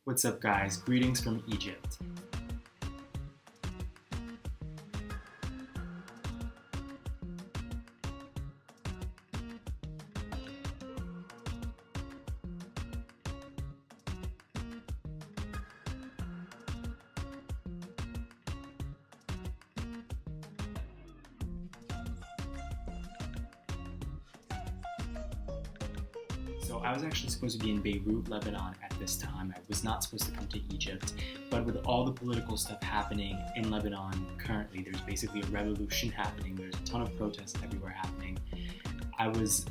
What's up, guys? Greetings from Egypt. So I was actually supposed to be in Beirut, Lebanon at this time. I was not supposed to come to Egypt, but with all the political stuff happening in Lebanon currently, there's basically a revolution happening. There's a ton of protests everywhere happening. I was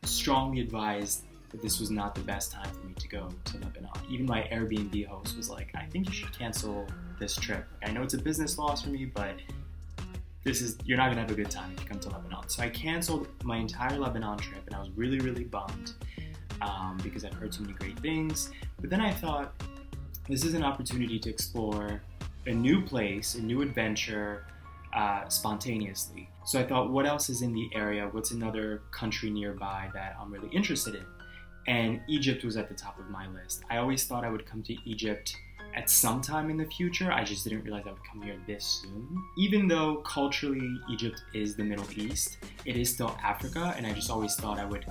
strongly advised that this was not the best time for me to go to Lebanon. Even my Airbnb host was like, I think you should cancel this trip. I know it's a business loss for me, but you're not gonna have a good time if you come to Lebanon. So I canceled my entire Lebanon trip, and I was really, really bummed because I've heard so many great things. But then I thought, this is an opportunity to explore a new place, a new adventure, spontaneously. So I thought, what else is in the area? What's another country nearby that I'm really interested in? And Egypt was at the top of my list. I always thought I would come to Egypt at some time in the future. I just didn't realize I would come here this soon. Even though culturally Egypt is the Middle East, it is still Africa, and I just always thought I would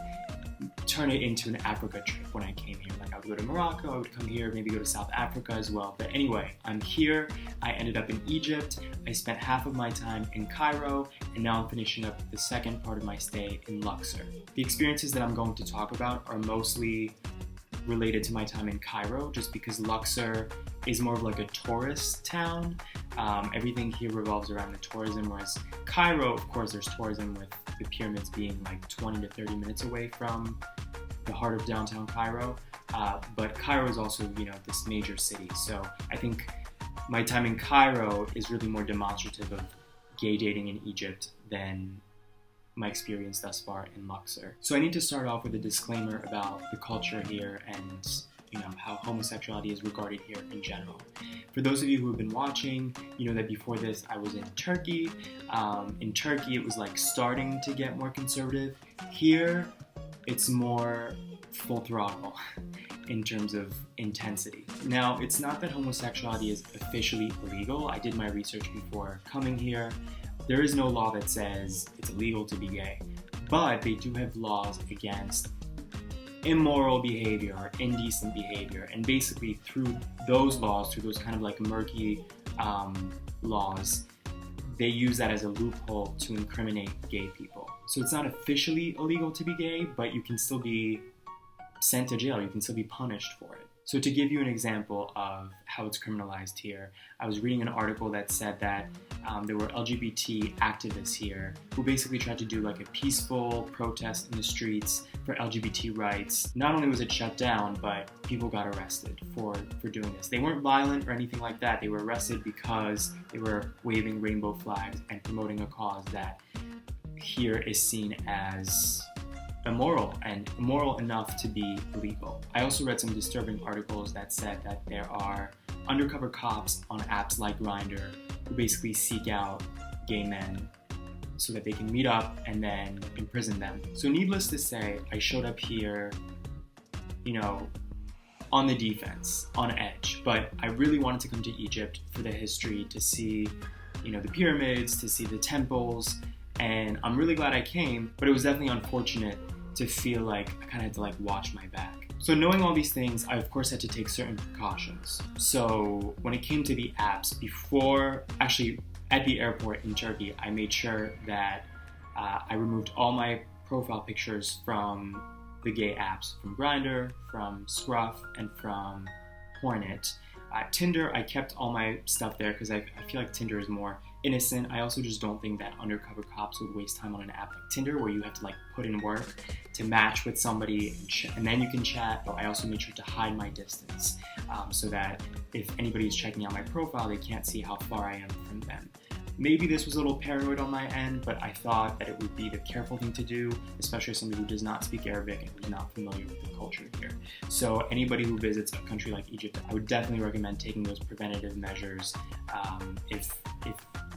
turn it into an Africa trip when I came here. Like I would go to Morocco, I would come here, maybe go to South Africa as well. But anyway, I'm here. I ended up in Egypt. I spent half of my time in Cairo, and now I'm finishing up the second part of my stay in Luxor. The experiences that I'm going to talk about are mostly related to my time in Cairo, just because Luxor is more of like a tourist town. Everything here revolves around the tourism, whereas Cairo, of course, there's tourism with the pyramids being like 20 to 30 minutes away from the heart of downtown Cairo. But Cairo is also, this major city. So I think my time in Cairo is really more demonstrative of gay dating in Egypt than my experience thus far in Luxor. So I need to start off with a disclaimer about the culture here and how homosexuality is regarded here in general. For those of you who have been watching, you know that before this I was in Turkey. In Turkey it was like starting to get more conservative. Here it's more full throttle in terms of intensity. Now, it's not that homosexuality is officially illegal. I did my research before coming here. There is no law that says it's illegal to be gay, but they do have laws against immoral behavior or indecent behavior, and basically through those laws, through those kind of like murky laws, they use that as a loophole to incriminate gay people. So it's not officially illegal to be gay, but you can still be sent to jail, you can still be punished for it. So to give you an example of how it's criminalized here, I was reading an article that said that there were LGBT activists here who basically tried to do like a peaceful protest in the streets for LGBT rights. Not only was it shut down, but people got arrested for doing this. They weren't violent or anything like that. They were arrested because they were waving rainbow flags and promoting a cause that here is seen as immoral and immoral enough to be illegal. I also read some disturbing articles that said that there are undercover cops on apps like Grindr who basically seek out gay men so that they can meet up and then imprison them. So needless to say, I showed up here, on the defense, on edge, but I really wanted to come to Egypt for the history, to see, the pyramids, to see the temples, and I'm really glad I came, but it was definitely unfortunate to feel like I kind of had to watch my back. So knowing all these things, I of course had to take certain precautions. So when it came to the apps, at the airport in Turkey, I made sure that I removed all my profile pictures from the gay apps, from Grindr, from Scruff, and from Hornet. Tinder, I kept all my stuff there because I feel like Tinder is more innocent. I also just don't think that undercover cops would waste time on an app like Tinder where you have to put in work to match with somebody and then you can chat. But I also made sure to hide my distance so that if anybody is checking out my profile, they can't see how far I am from them. Maybe this was a little paranoid on my end, but I thought that it would be the careful thing to do, especially as somebody who does not speak Arabic and who's not familiar with the culture here. So anybody who visits a country like Egypt, I would definitely recommend taking those preventative measures if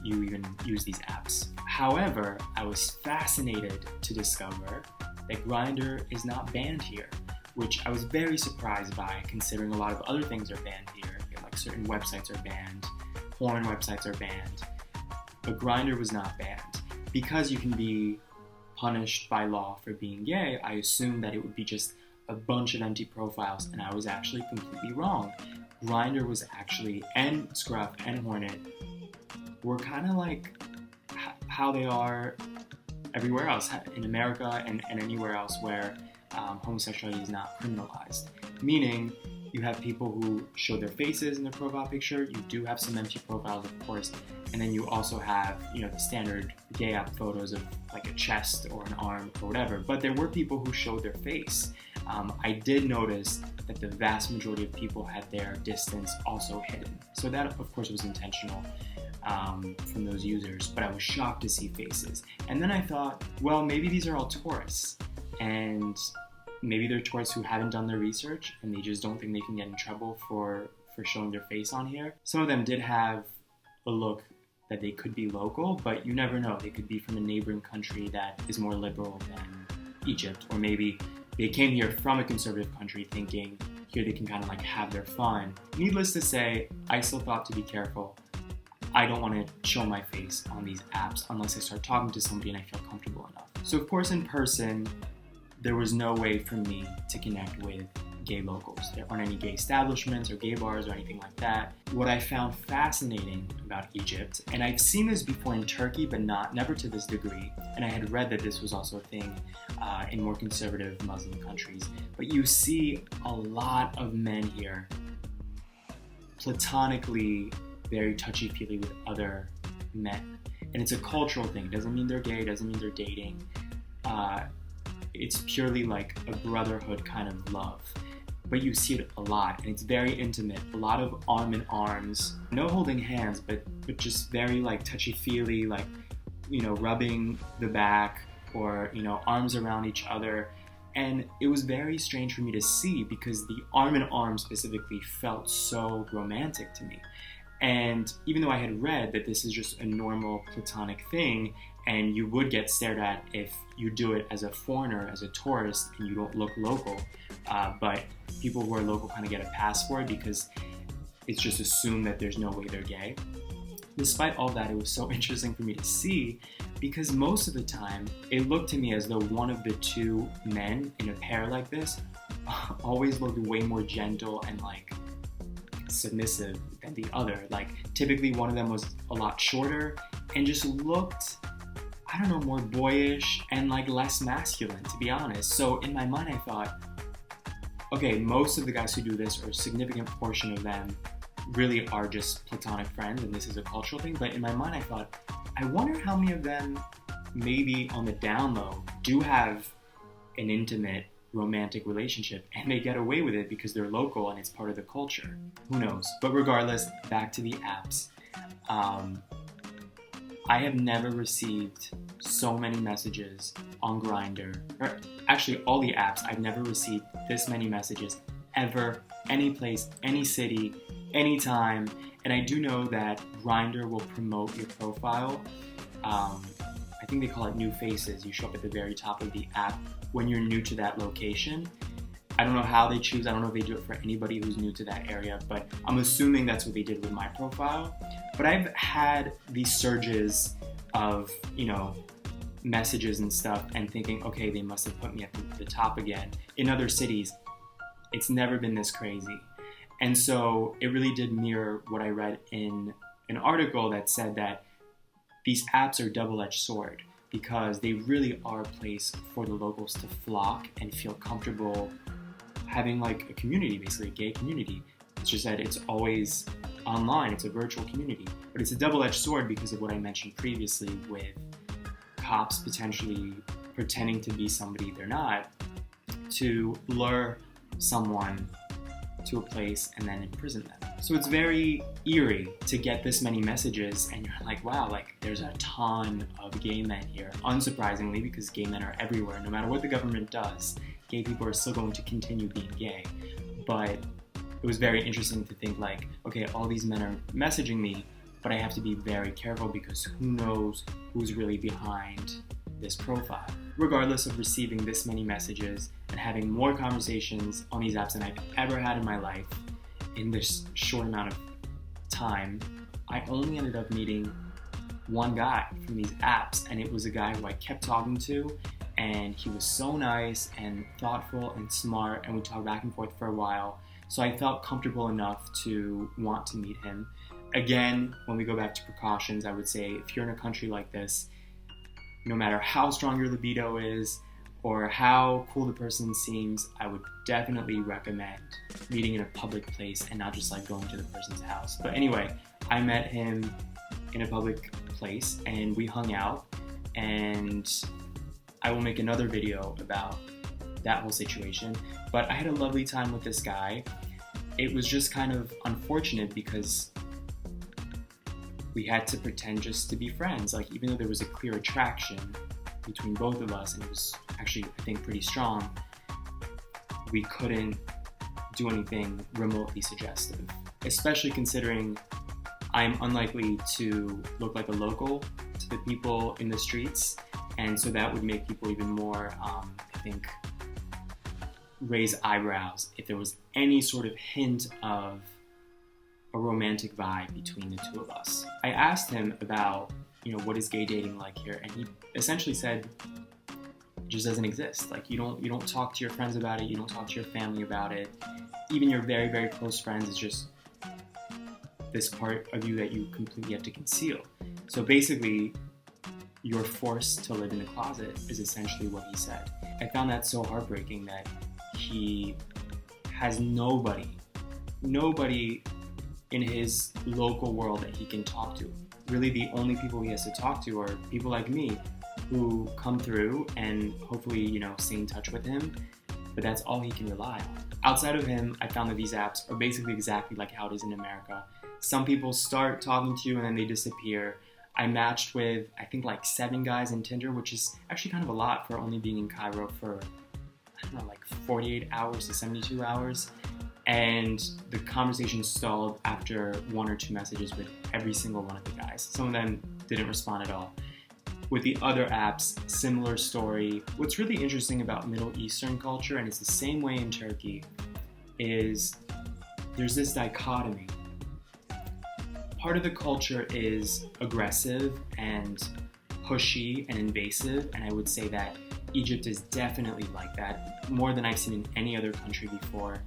you even use these apps. However, I was fascinated to discover that Grindr is not banned here. which I was very surprised by, considering a lot of other things are banned here. Like certain websites are banned, porn websites are banned, but Grindr was not banned. Because you can be punished by law for being gay, I assumed that it would be just a bunch of empty profiles, and I was actually completely wrong. Grindr was actually, and Scruff and Hornet were kind of like how they are everywhere else in America and anywhere else where homosexuality is not criminalized. Meaning, you have people who show their faces in their profile picture. You do have some empty profiles, of course, and then you also have, the standard gay app photos of like a chest or an arm or whatever. But there were people who showed their face. I did notice that the vast majority of people had their distance also hidden. So that, of course, was intentional from those users, but I was shocked to see faces. And then I thought, well, maybe these are all tourists, and maybe they're tourists who haven't done their research and they just don't think they can get in trouble for showing their face on here. Some of them did have a look that they could be local, but you never know. They could be from a neighboring country that is more liberal than Egypt, or maybe they came here from a conservative country thinking here they can kind of like have their fun. Needless to say, I still thought to be careful. I don't want to show my face on these apps unless I start talking to somebody and I feel comfortable enough. So of course in person, there was no way for me to connect with gay locals. There aren't any gay establishments or gay bars or anything like that. What I found fascinating about Egypt, and I've seen this before in Turkey, but never to this degree, and I had read that this was also a thing in more conservative Muslim countries, but you see a lot of men here platonically very touchy-feely with other men. And it's a cultural thing. It doesn't mean they're gay, it doesn't mean they're dating. It's purely like a brotherhood kind of love. But you see it a lot, and it's very intimate. A lot of arm in arms, no holding hands, but just very like touchy-feely, like, rubbing the back or, arms around each other. And it was very strange for me to see because the arm in arm specifically felt so romantic to me. And even though I had read that this is just a normal platonic thing, and you would get stared at if you do it as a foreigner, as a tourist, and you don't look local, but people who are local kind of get a pass for it because it's just assumed that there's no way they're gay. Despite all that, it was so interesting for me to see because most of the time, it looked to me as though one of the two men in a pair like this always looked way more gentle and like submissive than the other. Like typically one of them was a lot shorter and just looked, more boyish and like less masculine, to be honest. So in my mind I thought, okay, most of the guys who do this, or a significant portion of them, really are just platonic friends and this is a cultural thing. But in my mind I thought, I wonder how many of them maybe on the down low do have an intimate romantic relationship and they get away with it because they're local and it's part of the culture. Who knows? But regardless, back to the apps. I have never received so many messages on Grindr, or actually all the apps. I've never received this many messages ever, any place, any city, anytime. And I do know that Grindr will promote your profile. I think they call it new faces. You show up at the very top of the app when you're new to that location. I don't know how they choose. I don't know if they do it for anybody who's new to that area, but I'm assuming that's what they did with my profile. But I've had these surges of, messages and stuff and thinking, okay, they must have put me at the top again. In other cities, it's never been this crazy. And so it really did mirror what I read in an article that said that these apps are a double-edged sword because they really are a place for the locals to flock and feel comfortable having like a community, basically a gay community. It's just that it's always online, it's a virtual community. But it's a double-edged sword because of what I mentioned previously with cops potentially pretending to be somebody they're not to lure someone to a place and then imprison them. So it's very eerie to get this many messages and you're like, wow, like there's a ton of gay men here. Unsurprisingly, because gay men are everywhere. No matter what the government does, gay people are still going to continue being gay. But it was very interesting to think like, okay, all these men are messaging me, but I have to be very careful because who knows who's really behind this profile. Regardless of receiving this many messages and having more conversations on these apps than I've ever had in my life in this short amount of time, I only ended up meeting one guy from these apps, and it was a guy who I kept talking to, and he was so nice and thoughtful and smart, and we talked back and forth for a while. So I felt comfortable enough to want to meet him. Again, when we go back to precautions, I would say if you're in a country like this, no matter how strong your libido is or how cool the person seems, I would definitely recommend meeting in a public place and not just like going to the person's house. But anyway, I met him in a public place and we hung out, and I will make another video about that whole situation. But I had a lovely time with this guy. It was just kind of unfortunate because we had to pretend just to be friends. Like, even though there was a clear attraction between both of us, and it was actually, I think, pretty strong, we couldn't do anything remotely suggestive, especially considering I'm unlikely to look like a local to the people in the streets, and so that would make people even more, I think, raise eyebrows if there was any sort of hint of a romantic vibe between the two of us. I asked him about, what is gay dating like here, and he essentially said it just doesn't exist. Like, you don't talk to your friends about it, you don't talk to your family about it. Even your very, very close friends, is just this part of you that you completely have to conceal. So basically, you're forced to live in the closet is essentially what he said. I found that so heartbreaking that he has nobody in his local world that he can talk to. Really, the only people he has to talk to are people like me who come through and hopefully, stay in touch with him, but that's all he can rely on. Outside of him, I found that these apps are basically exactly like how it is in America. Some people start talking to you and then they disappear. I matched with, I think, like 7 guys in Tinder, which is actually kind of a lot for only being in Cairo for, 48 hours to 72 hours. And the conversation stalled after 1 or 2 messages with every single one of the guys. Some of them didn't respond at all. With the other apps, similar story. What's really interesting about Middle Eastern culture, and it's the same way in Turkey, is there's this dichotomy. Part of the culture is aggressive and pushy and invasive, and I would say that Egypt is definitely like that, more than I've seen in any other country before.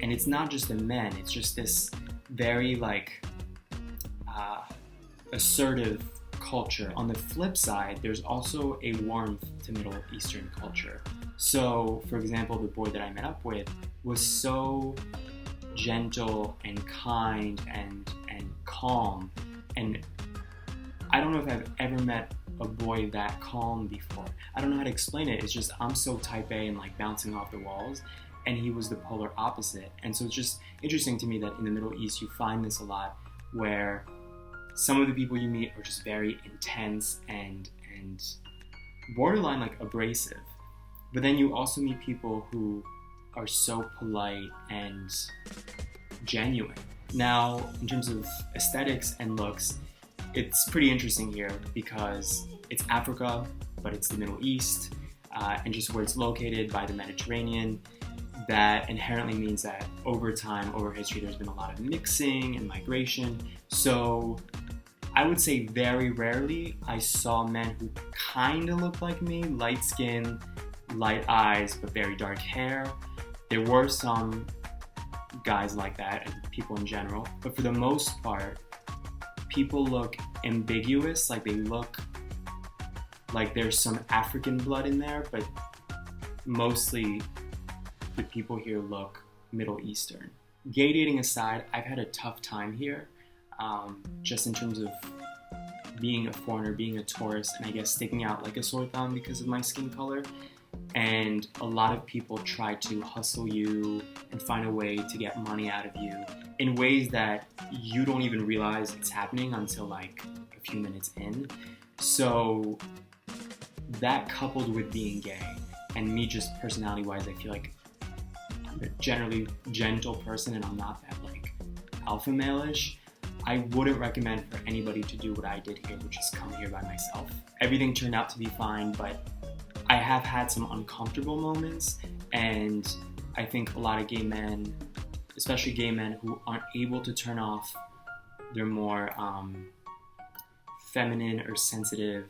And it's not just the men, it's just this very assertive culture. On the flip side, there's also a warmth to Middle Eastern culture. So, for example, the boy that I met up with was so gentle and kind and calm. And I don't know if I've ever met a boy that calm before. I don't know how to explain it. It's just I'm so type A and bouncing off the walls. And he was the polar opposite. And so it's just interesting to me that in the Middle East you find this a lot, where some of the people you meet are just very intense and borderline abrasive. But then you also meet people who are so polite and genuine. Now, in terms of aesthetics and looks, it's pretty interesting here because it's Africa, but it's the Middle East, and just where it's located by the Mediterranean. That inherently means that over time, over history, there's been a lot of mixing and migration. So I would say very rarely I saw men who kind of looked like me, light skin, light eyes, but very dark hair. There were some guys like that, and people in general, but for the most part, people look ambiguous, like they look like there's some African blood in there, but mostly the people here look Middle Eastern. Gay dating aside, I've had a tough time here, just in terms of being a foreigner, being a tourist, and I guess sticking out like a sore thumb because of my skin color. And a lot of people try to hustle you and find a way to get money out of you in ways that you don't even realize it's happening until a few minutes in. So that, coupled with being gay and me just personality-wise, I feel like I'm a generally gentle person and I'm not that alpha male-ish. I wouldn't recommend for anybody to do what I did here, which is come here by myself. Everything turned out to be fine, but I have had some uncomfortable moments, and I think a lot of gay men, especially gay men who aren't able to turn off their more feminine or sensitive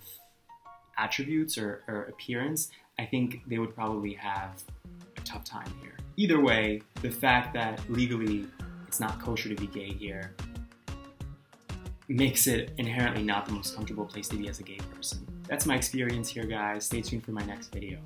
attributes or appearance, I think they would probably have a tough time here. Either way, the fact that legally it's not kosher to be gay here makes it inherently not the most comfortable place to be as a gay person. That's my experience here, guys. Stay tuned for my next video.